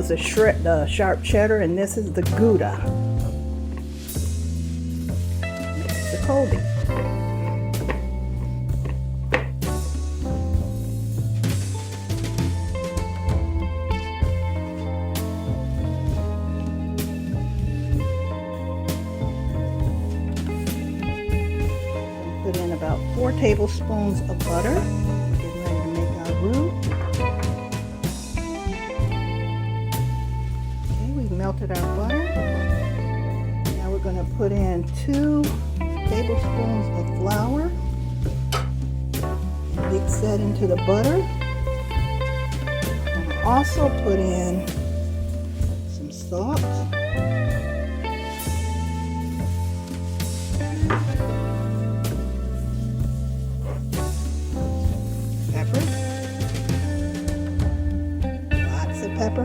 was the sharp cheddar, and this is the Gouda. This is the Colby. Put in about 4 tablespoons of butter. Getting ready to make our roux. Okay, we've melted our butter. Now we're going to put in 2 tablespoons of flour. Mix that into the butter. And also put in some salt. Pepper.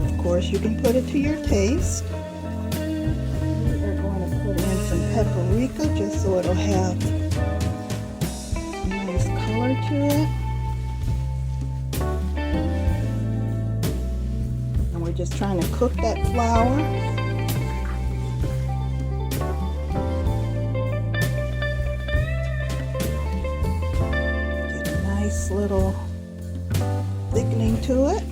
Of course, you can put it to your taste. We are going to put in some paprika just so it'll have a nice color to it. And we're just trying to cook that flour. Little thickening to it.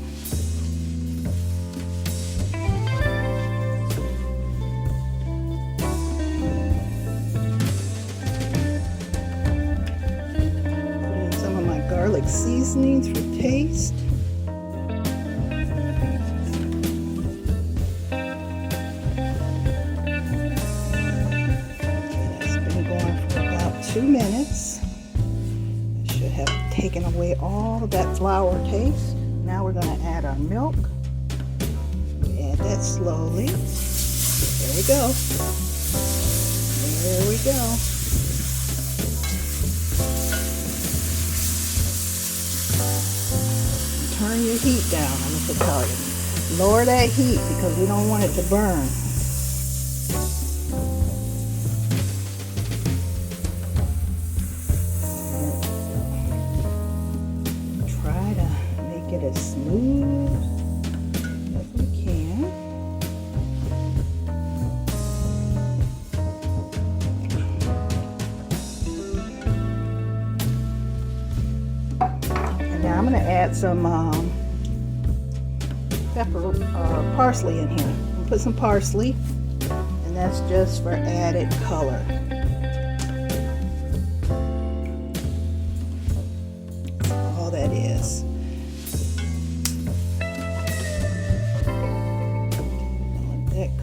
Put in some of my garlic seasonings for taste. Okay, that's been going for about 2 minutes. Have taken away all of that flour taste. Now we're going to add our milk. We add that slowly. There we go. There we go. Turn your heat down, I'm going to tell you. Lower that heat because we don't want it to burn. Get as smooth as we can. And now I'm going to add some parsley in here. I'll put some parsley, and that's just for added color. That's all that is.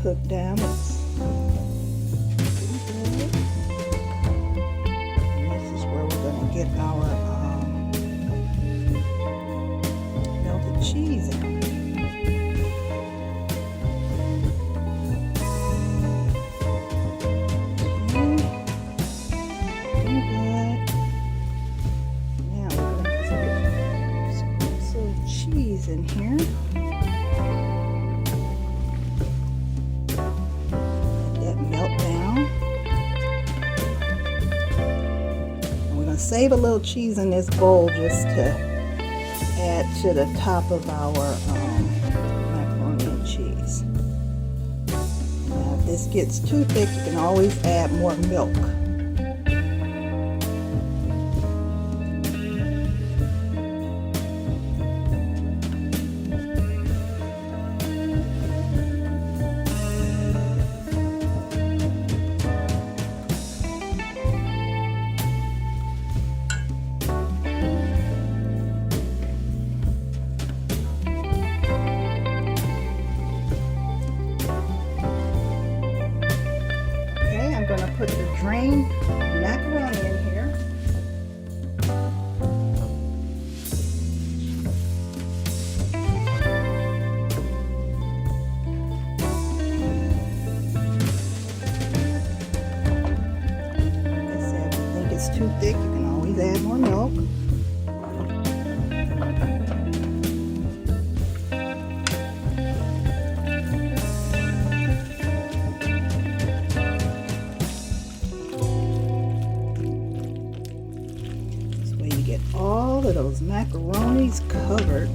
Cook down. It's pretty good. And this is where we're going to get our melted cheese in. Okay. Pretty good. Now we're going to put some cheese in here. Save a little cheese in this bowl just to add to the top of our macaroni and cheese. Now, if this gets too thick, you can always add more milk. Put the drained those macaronis covered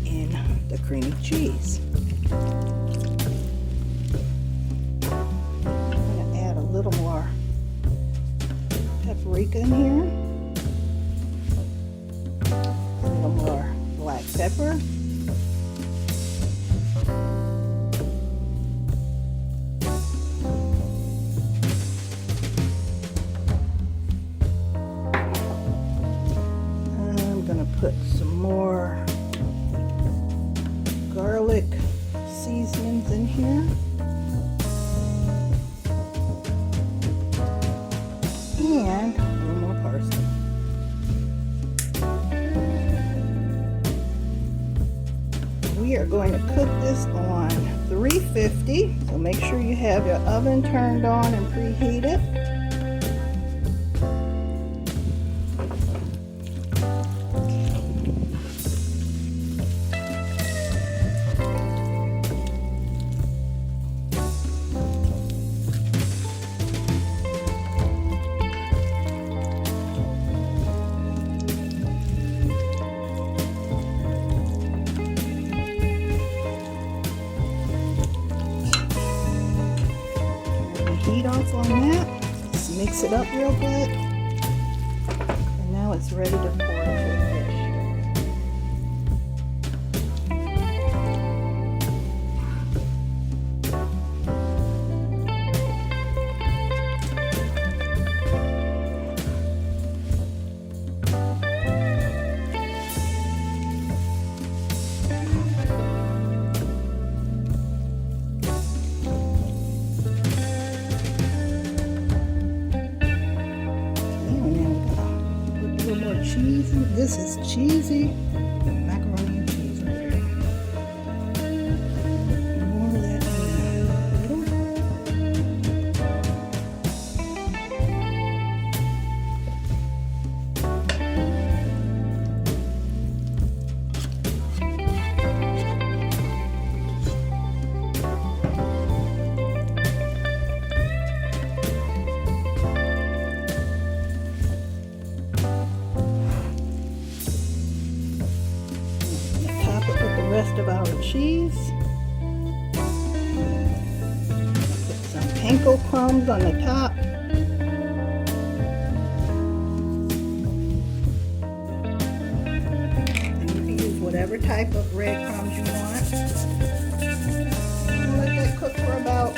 in the creamy cheese. I'm going to add a little more paprika in here, a little more black pepper, put some more garlic seasonings in here, and a little more parsley. We are going to cook this on 350, so make sure you have your oven turned on and preheated. Heat off on that. Just mix it up real good. And now it's ready to pour into a dish. Cheesy. This is cheesy macaroni and cheese right here. More of that in the middle. Rest of our cheese. Put some panko crumbs on the top. And you can use whatever type of breadcrumbs you want. And let that cook for about